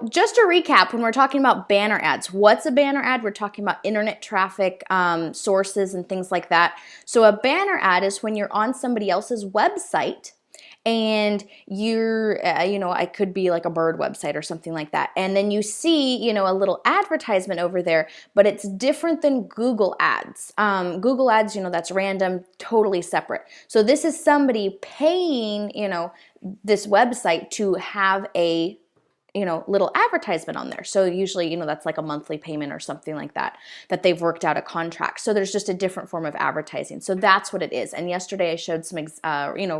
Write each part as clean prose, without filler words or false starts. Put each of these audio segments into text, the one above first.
just to recap, when we're talking about banner ads, what's a banner ad? We're talking about internet traffic sources and things like that. So a banner ad is when you're on somebody else's website and you're, it could be like a bird website or something like that. And then you see, a little advertisement over there, but it's different than Google ads. Google ads, that's random, totally separate. So this is somebody paying, this website to have a little advertisement on there. So usually, that's like a monthly payment or something like that they've worked out a contract. So there's just a different form of advertising. So that's what it is. And yesterday I showed some,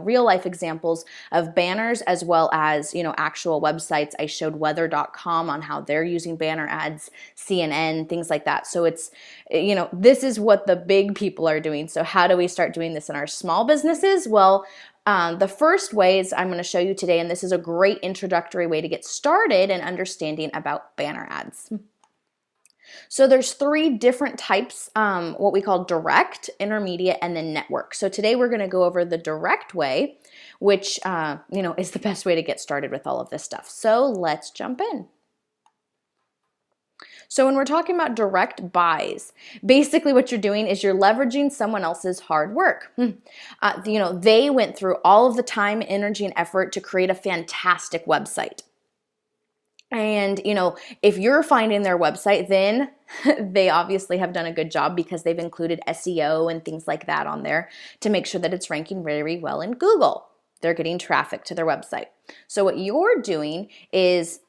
real life examples of banners as well as, actual websites. I showed weather.com on how they're using banner ads, CNN, things like that. So it's, this is what the big people are doing. So how do we start doing this in our small businesses? Well, the first way is I'm going to show you today, and this is a great introductory way to get started in understanding about banner ads. So there's 3 different types, what we call direct, intermediate, and then network. So today we're going to go over the direct way, which, is the best way to get started with all of this stuff. So let's jump in. So when we're talking about direct buys, basically what you're doing is you're leveraging someone else's hard work. They went through all of the time, energy, and effort to create a fantastic website. And, if you're finding their website, then they obviously have done a good job because they've included SEO and things like that on there to make sure that it's ranking very well in Google. They're getting traffic to their website. So what you're doing is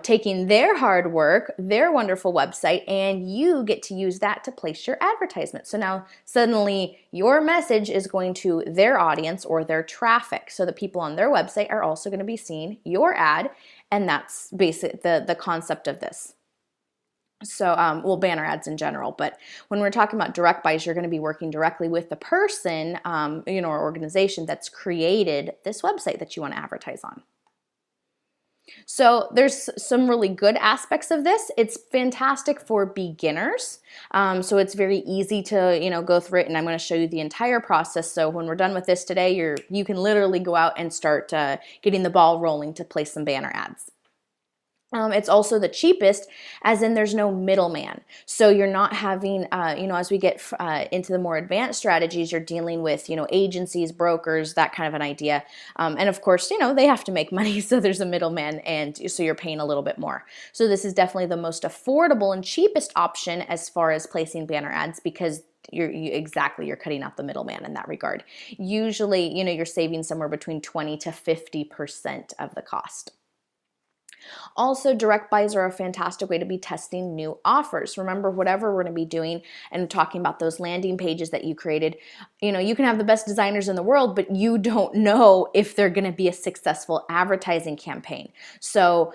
taking their hard work, their wonderful website, and you get to use that to place your advertisement. So now suddenly your message is going to their audience or their traffic. So the people on their website are also going to be seeing your ad, and that's basically the concept of this. So, banner ads in general, but when we're talking about direct buys, you're going to be working directly with the person, or organization that's created this website that you want to advertise on. So there's some really good aspects of this. It's fantastic for beginners. So it's very easy to, go through it, and I'm going to show you the entire process. So when we're done with this today, you can literally go out and start getting the ball rolling to place some banner ads. It's also the cheapest, as in there's no middleman. So you're not having, as we get into the more advanced strategies, you're dealing with, agencies, brokers, that kind of an idea. And of course, they have to make money, so there's a middleman, and so you're paying a little bit more. So this is definitely the most affordable and cheapest option as far as placing banner ads, because you're cutting out the middleman in that regard. Usually, you're saving somewhere between 20 to 50% of the cost. Also, direct buys are a fantastic way to be testing new offers. Remember, whatever we're going to be doing and talking about those landing pages that you created, you can have the best designers in the world, but you don't know if they're going to be a successful advertising campaign. So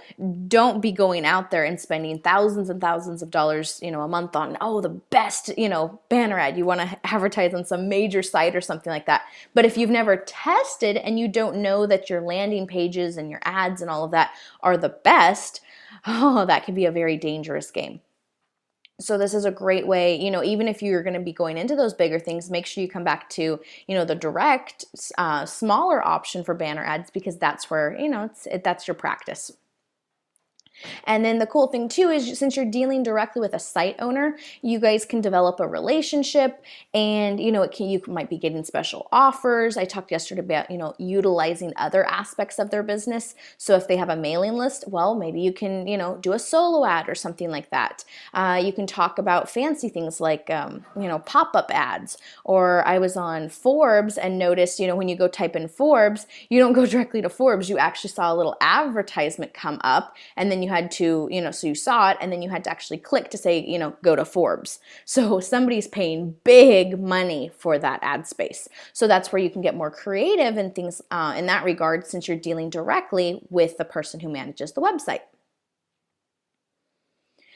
don't be going out there and spending thousands and thousands of dollars, a month on, the best, banner ad. You want to advertise on some major site or something like that. But if you've never tested and you don't know that your landing pages and your ads and all of that are the best, that can be a very dangerous game. So this is a great way, even if you're going to be going into those bigger things, make sure you come back to, the direct, smaller option for banner ads, because that's where, that's your practice. And then the cool thing too is, since you're dealing directly with a site owner, you guys can develop a relationship, and you might be getting special offers. I talked yesterday about utilizing other aspects of their business. So if they have a mailing list, well, maybe you can do a solo ad or something like that. You can talk about fancy things like pop-up ads. Or I was on Forbes and noticed when you go type in Forbes, you don't go directly to Forbes. You actually saw a little advertisement come up, and then you had to, so you saw it, and then you had to actually click to say, go to Forbes. So somebody's paying big money for that ad space. So that's where you can get more creative and things in that regard, since you're dealing directly with the person who manages the website.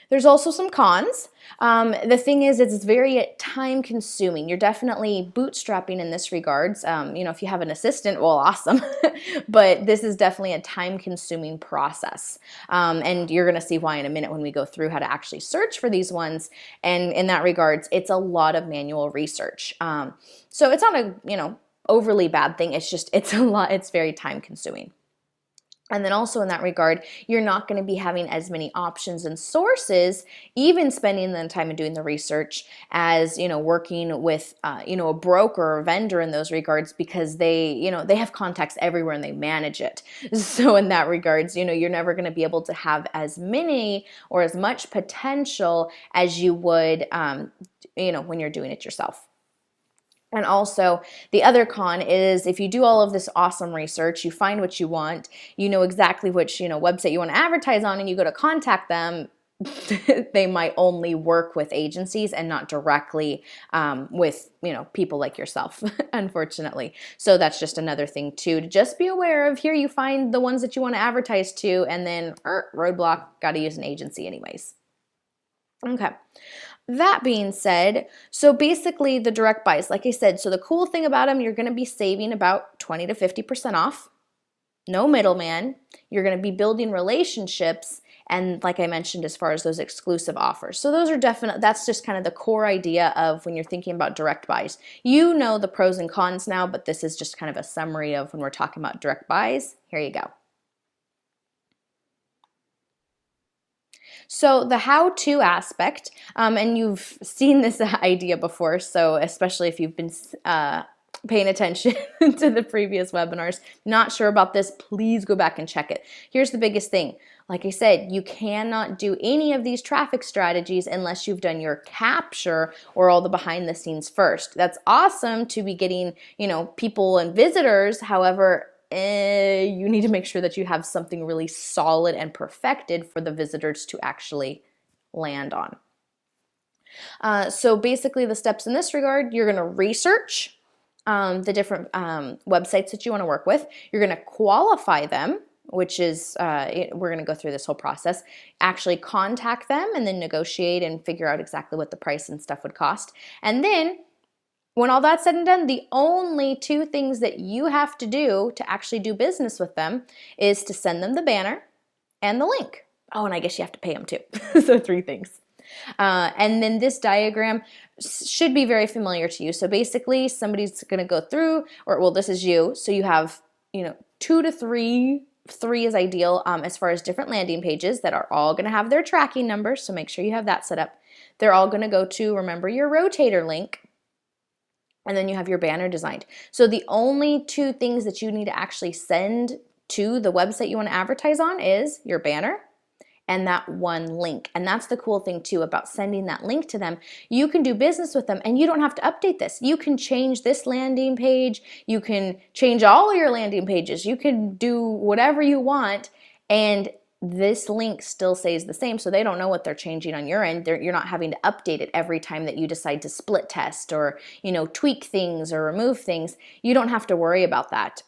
There's also some cons. The thing is, it's very time consuming. You're definitely bootstrapping in this regards. If you have an assistant, well, awesome. But this is definitely a time consuming process. And you're going to see why in a minute when we go through how to actually search for these ones. And in that regards, it's a lot of manual research. So it's not a, overly bad thing. It's just, it's a lot, it's very time consuming. And then also in that regard, you're not going to be having as many options and sources, even spending the time and doing the research as, working with, a broker or vendor in those regards, because they have contacts everywhere and they manage it. So in that regards, you're never going to be able to have as many or as much potential as you would, when you're doing it yourself. And also, the other con is if you do all of this awesome research, you find what you want, you know exactly which, website you want to advertise on, and you go to contact them, they might only work with agencies and not directly with, people like yourself, unfortunately. So that's just another thing too, to just be aware of. Here you find the ones that you want to advertise to, and then roadblock, got to use an agency anyways. Okay. That being said, so basically the direct buys, like I said, so the cool thing about them, you're going to be saving about 20 to 50% off. No middleman. You're going to be building relationships. And like I mentioned, as far as those exclusive offers. So those are that's just kind of the core idea of when you're thinking about direct buys. You know the pros and cons now, but this is just kind of a summary of when we're talking about direct buys. Here you go. So the how-to aspect, and you've seen this idea before, so especially if you've been paying attention to the previous webinars, not sure about this, please go back and check it. Here's the biggest thing. Like I said, you cannot do any of these traffic strategies unless you've done your capture or all the behind the scenes first. That's awesome to be getting, people and visitors. However, you need to make sure that you have something really solid and perfected for the visitors to actually land on. So basically the steps in this regard, you're going to research the different websites that you want to work with. You're going to qualify them, which is, we're going to go through this whole process, actually contact them and then negotiate and figure out exactly what the price and stuff would cost. And then when all that's said and done, the only two things that you have to do to actually do business with them is to send them the banner and the link. Oh, and I guess you have to pay them too. So 3 things. And then this diagram should be very familiar to you. So basically somebody's going to go through, this is you. So you have, 2 to 3. 3 is ideal as far as different landing pages that are all going to have their tracking numbers. So make sure you have that set up. They're all going to go to, remember, your rotator link. And then you have your banner designed. So the only 2 things that you need to actually send to the website you want to advertise on is your banner and that one link. And that's the cool thing too about sending that link to them. You can do business with them and you don't have to update this. You can change this landing page. You can change all your landing pages. You can do whatever you want, and this link still stays the same, so they don't know what they're changing on your end. You're not having to update it every time that you decide to split test or tweak things or remove things. You don't have to worry about that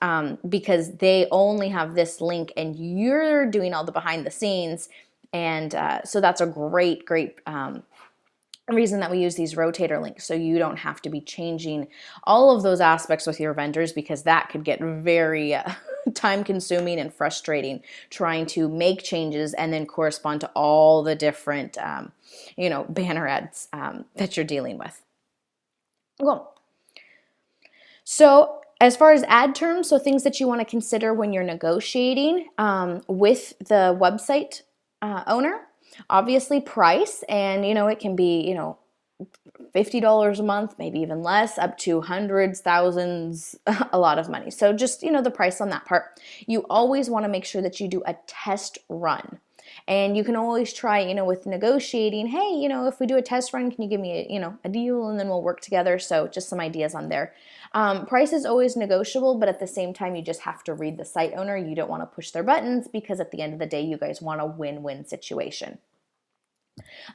because they only have this link and you're doing all the behind the scenes. And so that's a great reason that we use these rotator links, so you don't have to be changing all of those aspects with your vendors, because that could get very time consuming and frustrating trying to make changes and then correspond to all the different banner ads that you're dealing with. Cool. So as far as ad terms, so things that you want to consider when you're negotiating with the website owner. Obviously price, and it can be $50 a month, maybe even less, up to hundreds, thousands, a lot of money. So just the price on that part. You always want to make sure that you do a test run. And you can always try, with negotiating, hey, if we do a test run, can you give me a deal, and then we'll work together. So just some ideas on there. Price is always negotiable, but at the same time, you just have to read the site owner. You don't want to push their buttons, because at the end of the day, you guys want a win-win situation.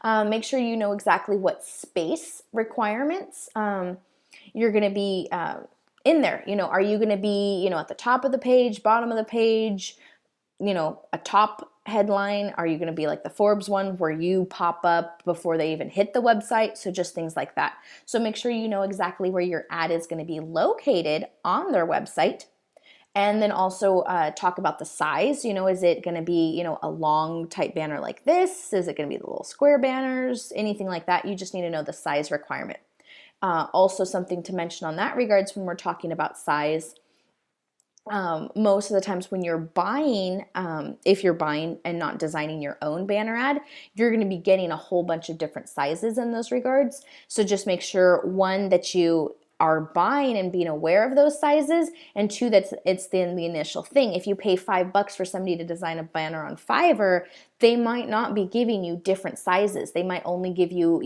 Make sure you know exactly what space requirements you're going to be in there. Are you going to be, at the top of the page, bottom of the page, a top headline? Are you going to be like the Forbes one where you pop up before they even hit the website? So just things like that. So make sure you know exactly where your ad is going to be located on their website. And then also talk about the size. Is it going to be, a long type banner like this? Is it going to be the little square banners? Anything like that. You just need to know the size requirement. Also something to mention on that regards when we're talking about size most of the times when you're buying, if you're buying and not designing your own banner ad, you're going to be getting a whole bunch of different sizes in those regards. So just make sure, one, that you are buying and being aware of those sizes, and two, that it's then the initial thing. If you pay $5 for somebody to design a banner on Fiverr, they might not be giving you different sizes. They might only give you,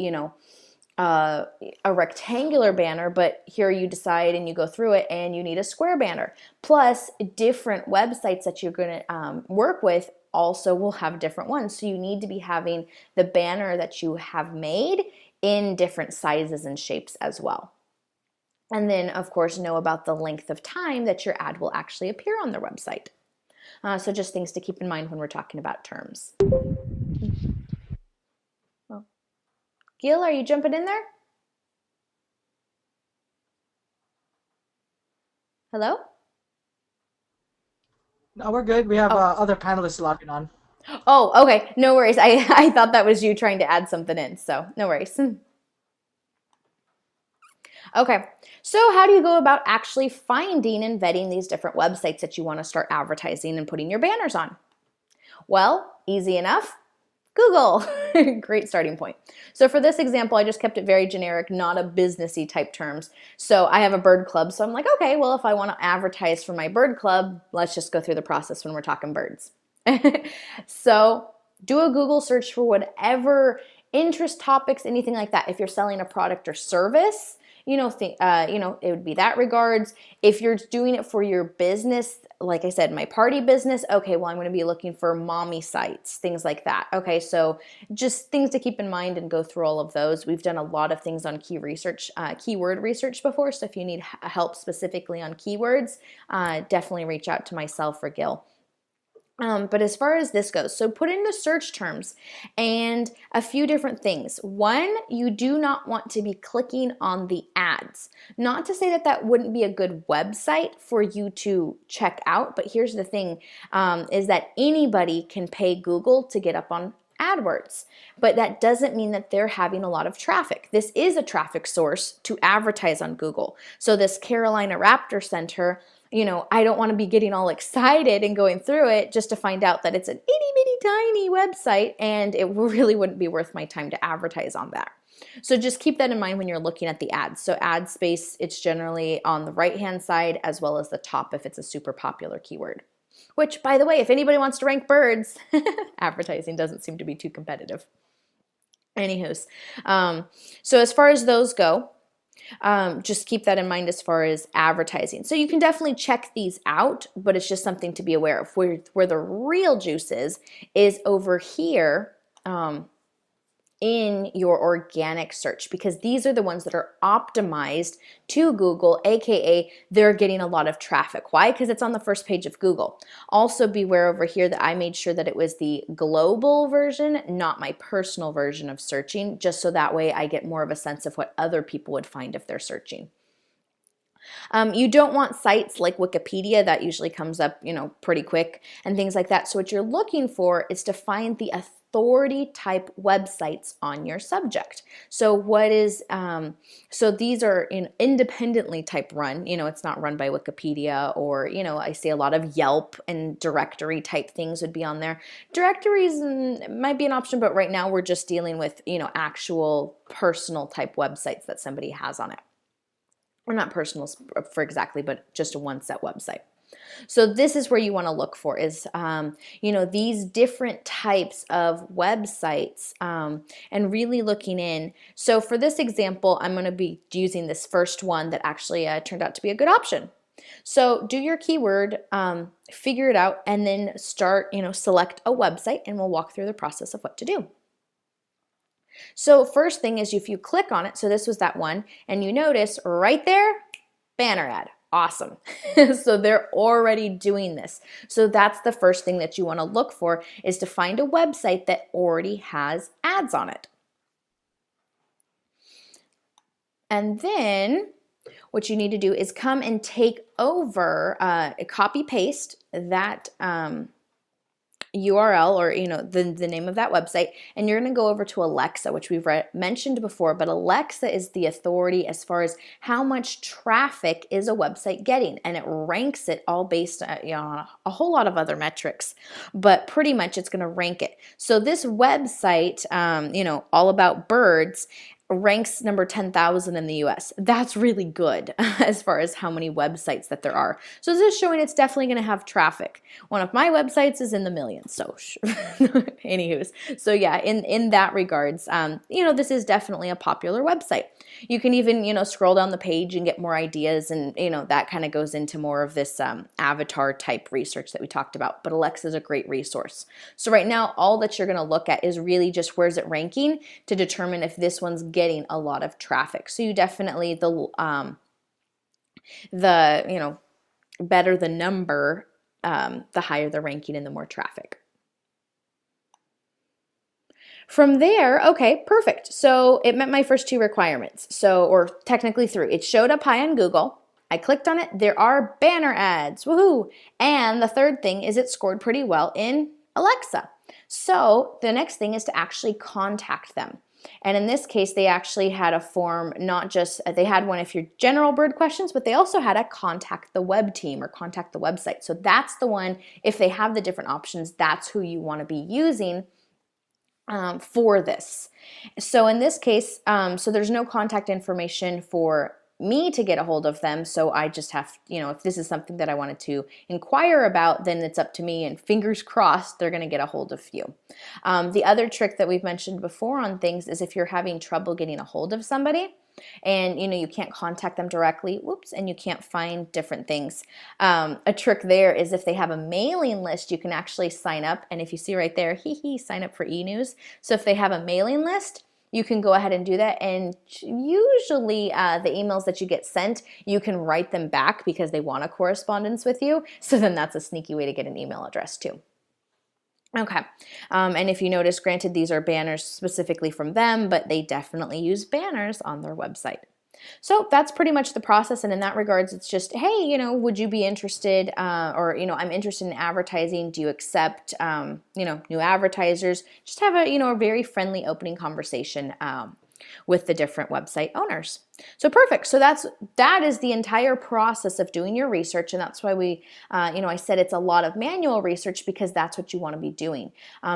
a rectangular banner, but here you decide and you go through it and you need a square banner. Plus, different websites that you're going to work with also will have different ones. So you need to be having the banner that you have made in different sizes and shapes as well. And then, of course, know about the length of time that your ad will actually appear on their website. So just things to keep in mind when we're talking about terms. Oh. Gil, are you jumping in there? Hello? No, we're good. We have other panelists logging on. Oh, okay. No worries. I thought that was you trying to add something in, so no worries. Okay, so how do you go about actually finding and vetting these different websites that you want to start advertising and putting your banners on? Well, easy enough. Google. Great starting point. So for this example, I just kept it very generic, not a businessy type terms. So I have a bird club, so I'm like, okay, well, if I want to advertise for my bird club, let's just go through the process when we're talking birds. So do a Google search for whatever interest topics, anything like that. If you're selling a product or service, it would be that regards. If you're doing it for your business, like I said, my party business, okay, well, I'm going to be looking for mommy sites, things like that. Okay, so just things to keep in mind and go through all of those. We've done a lot of things on keyword research before, so if you need help specifically on keywords, definitely reach out to myself or Gil. But as far as this goes, so put in the search terms and a few different things. One, you do not want to be clicking on the ads. Not to say that that wouldn't be a good website for you to check out, but here's the thing, is that anybody can pay Google to get up on AdWords, but that doesn't mean that they're having a lot of traffic. This is a traffic source to advertise on Google. So this Carolina Raptor Center, I don't want to be getting all excited and going through it just to find out that it's an itty bitty tiny website and it really wouldn't be worth my time to advertise on that. So just keep that in mind when you're looking at the ads. So ad space, it's generally on the right-hand side as well as the top if it's a super popular keyword. Which, by the way, if anybody wants to rank birds, advertising doesn't seem to be too competitive. Anywho's, so as far as those go, just keep that in mind as far as advertising. So you can definitely check these out, but it's just something to be aware of. Where the real juice is over here in your organic search, because these are the ones that are optimized to Google, aka they're getting a lot of traffic. Why? Because it's on the first page of Google. Also beware over here that I made sure that it was the global version, not my personal version of searching, just so that way I get more of a sense of what other people would find if they're searching. You don't want sites like Wikipedia, that usually comes up, pretty quick and things like that. So what you're looking for is to find the authority type websites on your subject. So so these are independently type run, it's not run by Wikipedia or, I see a lot of Yelp and directory type things would be on there. Directories might be an option, but right now we're just dealing with, actual personal type websites that somebody has on it. Or not personal for exactly, but just a one set website. So this is where you want to look for is, these different types of websites and really looking in. So for this example, I'm going to be using this first one that actually turned out to be a good option. So do your keyword, figure it out, and then start, select a website, and we'll walk through the process of what to do. So first thing is if you click on it, so this was that one, and you notice right there, banner ad. Awesome. So they're already doing this. So that's the first thing that you want to look for is to find a website that already has ads on it. And then what you need to do is come and take over, copy paste that URL, or the name of that website, and you're going to go over to Alexa, which we've mentioned before, but Alexa is the authority as far as how much traffic is a website getting, and it ranks it all based on a whole lot of other metrics, but pretty much it's going to rank it. So this website, all about birds, ranks number 10,000 in the US. That's really good as far as how many websites that there are. So this is showing it's definitely going to have traffic. One of my websites is in the millions. So anywho's. So yeah, in that regards, this is definitely a popular website. You can even, scroll down the page and get more ideas, and, that kind of goes into more of this avatar type research that we talked about. But Alexa is a great resource. So right now, all that you're going to look at is really just where's it ranking to determine if this one's getting a lot of traffic. So you definitely, the better the number, the higher the ranking and the more traffic. From there, okay, perfect. So it met my first two requirements. Or technically three. It showed up high on Google. I clicked on it. There are banner ads. Woohoo! And the third thing is it scored pretty well in Alexa. So the next thing is to actually contact them. And in this case, they actually had a form, not just, they had one if you're general bird questions, but they also had a contact the web team or contact the website. So that's the one, if they have the different options, that's who you want to be using for this. So in this case, so there's no contact information for me to get a hold of them. So I just have, if this is something that I wanted to inquire about, then it's up to me, and fingers crossed they're going to get a hold of you. The other trick that we've mentioned before on things is if you're having trouble getting a hold of somebody, and you can't contact them directly, and you can't find different things. A trick there is if they have a mailing list, you can actually sign up, and if you see right there, sign up for e-news. So if they have a mailing list, you can go ahead and do that, and usually the emails that you get sent, you can write them back because they want a correspondence with you, so then that's a sneaky way to get an email address too. Okay, and if you notice, granted, these are banners specifically from them, but they definitely use banners on their website. So that's pretty much the process, and in that regards, it's just, hey, would you be interested, or, I'm interested in advertising. Do you accept, new advertisers? Just have a very friendly opening conversation with the different website owners. So perfect. So that is the entire process of doing your research, and that's why we, I said it's a lot of manual research, because that's what you want to be doing,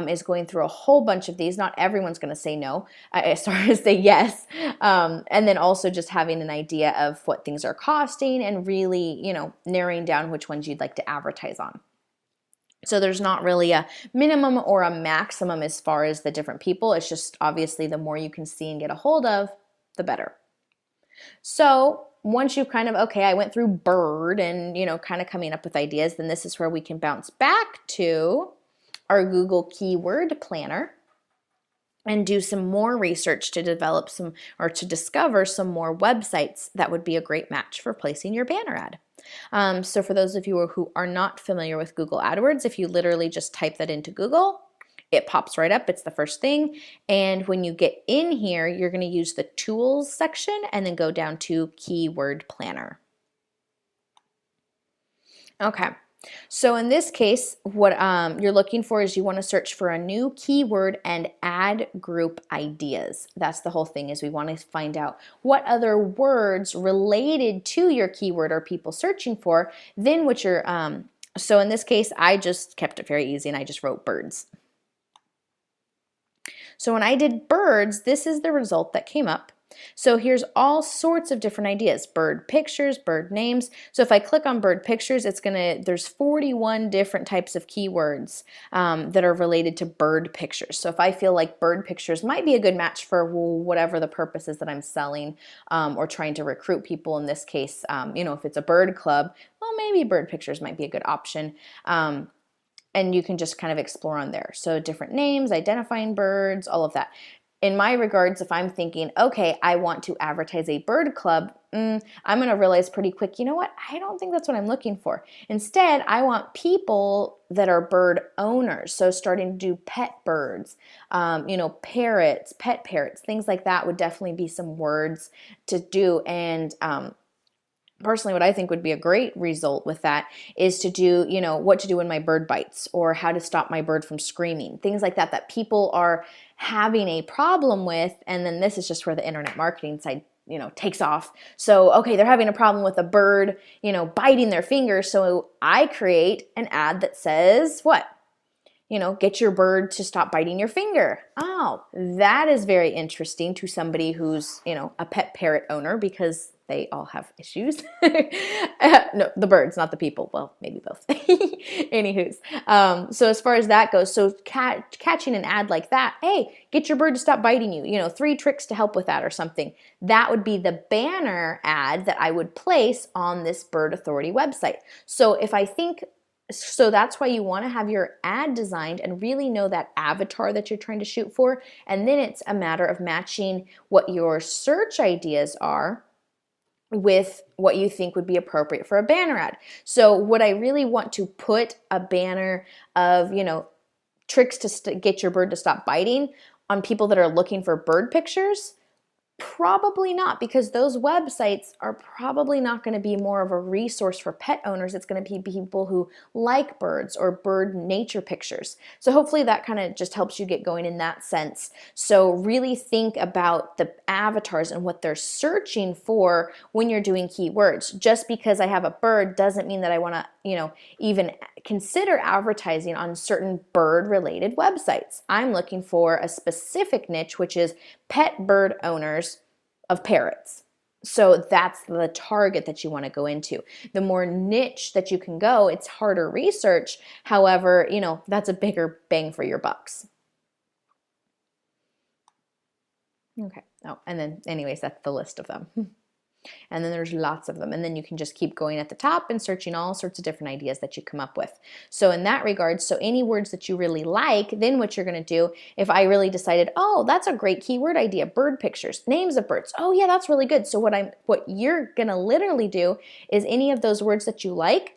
is going through a whole bunch of these. Not everyone's going to say no, sorry, say yes, and then also just having an idea of what things are costing, and really, narrowing down which ones you'd like to advertise on. So there's not really a minimum or a maximum as far as the different people. It's just obviously the more you can see and get a hold of, the better. So once you've kind of, okay, I went through bird and, kind of coming up with ideas, then this is where we can bounce back to our Google Keyword Planner and do some more research to develop some, or to discover some more websites that would be a great match for placing your banner ad. So for those of you who are not familiar with Google AdWords, if you literally just type that into Google, it pops right up. It's the first thing. And when you get in here, you're going to use the Tools section and then go down to Keyword Planner. Okay. So in this case, what you're looking for is you want to search for a new keyword and ad group ideas. That's the whole thing, is we want to find out what other words related to your keyword are people searching for, then what you're, so in this case, I just kept it very easy and I just wrote birds. So when I did birds, this is the result that came up. So here's all sorts of different ideas: bird pictures, bird names. So if I click on bird pictures, there's 41 different types of keywords that are related to bird pictures. So if I feel like bird pictures might be a good match for whatever the purpose is that I'm selling, or trying to recruit people in this case, if it's a bird club, well, maybe bird pictures might be a good option. And you can just kind of explore on there. So different names, identifying birds, all of that. In my regards, if I'm thinking, okay, I want to advertise a bird club, I'm going to realize pretty quick, you know what? I don't think that's what I'm looking for. Instead, I want people that are bird owners. So starting to do pet birds, parrots, pet parrots, things like that would definitely be some words to do. And Personally, what I think would be a great result with that is to do, what to do when my bird bites, or how to stop my bird from screaming, things like that, that people are having a problem with. And then this is just where the internet marketing side, takes off. So, okay, they're having a problem with a bird, biting their finger. So I create an ad that says what? Get your bird to stop biting your finger. Oh, that is very interesting to somebody who's, a pet parrot owner, because they all have issues. No, the birds, not the people. Well, maybe both. Anywho's. So as far as that goes, so catching an ad like that, hey, get your bird to stop biting you, 3 tricks to help with that or something. That would be the banner ad that I would place on this Bird Authority website. So that's why you want to have your ad designed and really know that avatar that you're trying to shoot for. And then it's a matter of matching what your search ideas are with what you think would be appropriate for a banner ad. So would I really want to put a banner of, tricks to get your bird to stop biting on people that are looking for bird pictures? Probably not, because those websites are probably not going to be more of a resource for pet owners. It's going to be people who like birds or bird nature pictures. So hopefully that kind of just helps you get going in that sense. So really think about the avatars and what they're searching for when you're doing keywords. Just because I have a bird doesn't mean that I want to, even consider advertising on certain bird related websites. I'm looking for a specific niche, which is pet bird owners of parrots. So that's the target that you want to go into. The more niche that you can go, it's harder research. However, that's a bigger bang for your bucks. Okay. Oh, and then anyways, that's the list of them. And then there's lots of them. And then you can just keep going at the top and searching all sorts of different ideas that you come up with. So in that regard, so any words that you really like, then what you're going to do, if I really decided, oh, that's a great keyword idea, bird pictures, names of birds. Oh yeah, that's really good. So what you're going to literally do is any of those words that you like,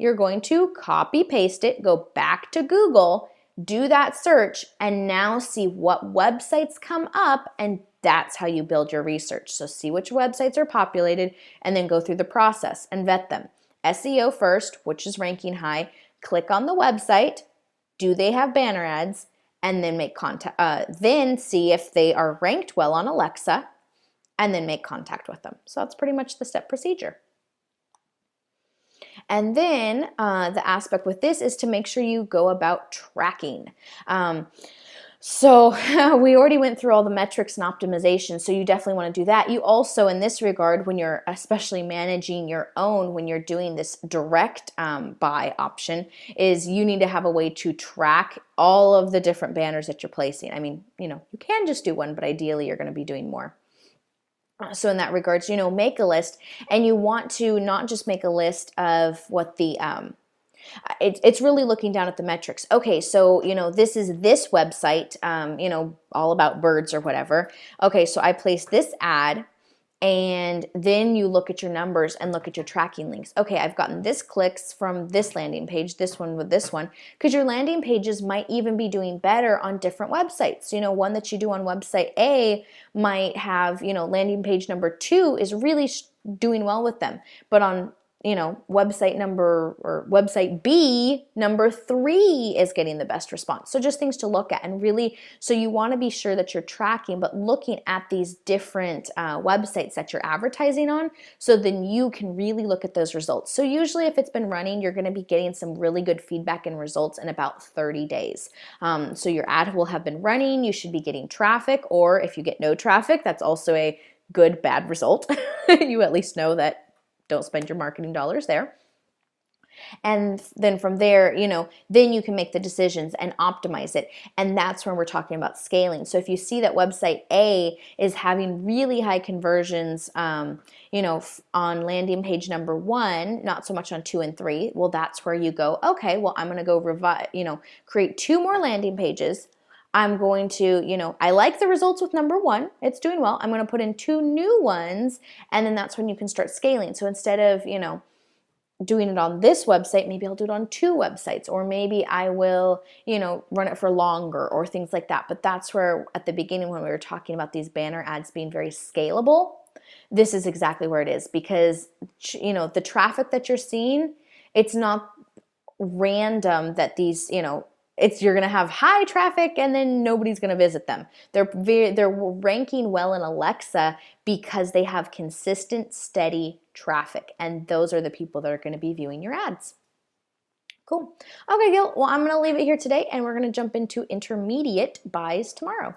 you're going to copy paste it, go back to Google, do that search, and now see what websites come up, and that's how you build your research. So see which websites are populated and then go through the process and vet them. SEO first, which is ranking high. Click on the website. Do they have banner ads? And then make contact. Then see if they are ranked well on Alexa, and then make contact with them. So that's pretty much the step procedure. And then the aspect with this is to make sure you go about tracking. So we already went through all the metrics and optimization, so you definitely want to do that. You also, in this regard, when you're especially managing your own, when you're doing this direct buy option, is you need to have a way to track all of the different banners that you're placing. I mean, you can just do one, but ideally you're going to be doing more. So in that regards, make a list, and you want to not just make a list of what the it's really looking down at the metrics. Okay, so, this is this website, all about birds or whatever. Okay, so I placed this ad, and then you look at your numbers and look at your tracking links. Okay, I've gotten this clicks from this landing page, this one with this one, because your landing pages might even be doing better on different websites. One that you do on website A might have, landing page number 2 is really doing well with them, but on website B, number 3 is getting the best response. So just things to look at, and really, so you want to be sure that you're tracking, but looking at these different websites that you're advertising on, so then you can really look at those results. So usually if it's been running, you're going to be getting some really good feedback and results in about 30 days. So your ad will have been running, you should be getting traffic, or if you get no traffic, that's also a good, bad result. You at least know that don't spend your marketing dollars there. And then from there, then you can make the decisions and optimize it. And that's when we're talking about scaling. So if you see that website A is having really high conversions, on landing page number 1, not so much on 2 and 3, well, that's where you go, okay, well, I'm going to go create 2 more landing pages. I'm going to, I like the results with number 1. It's doing well. I'm going to put in 2 new ones, and then that's when you can start scaling. So instead of, doing it on this website, maybe I'll do it on 2 websites, or maybe I will, run it for longer or things like that. But that's where at the beginning when we were talking about these banner ads being very scalable, this is exactly where it is, because the traffic that you're seeing, it's not random that these, you're going to have high traffic and then nobody's going to visit them. They're ranking well in Alexa because they have consistent, steady traffic, and those are the people that are going to be viewing your ads. Cool. Okay, Gil. Well, I'm going to leave it here today, and we're going to jump into intermediate buys tomorrow.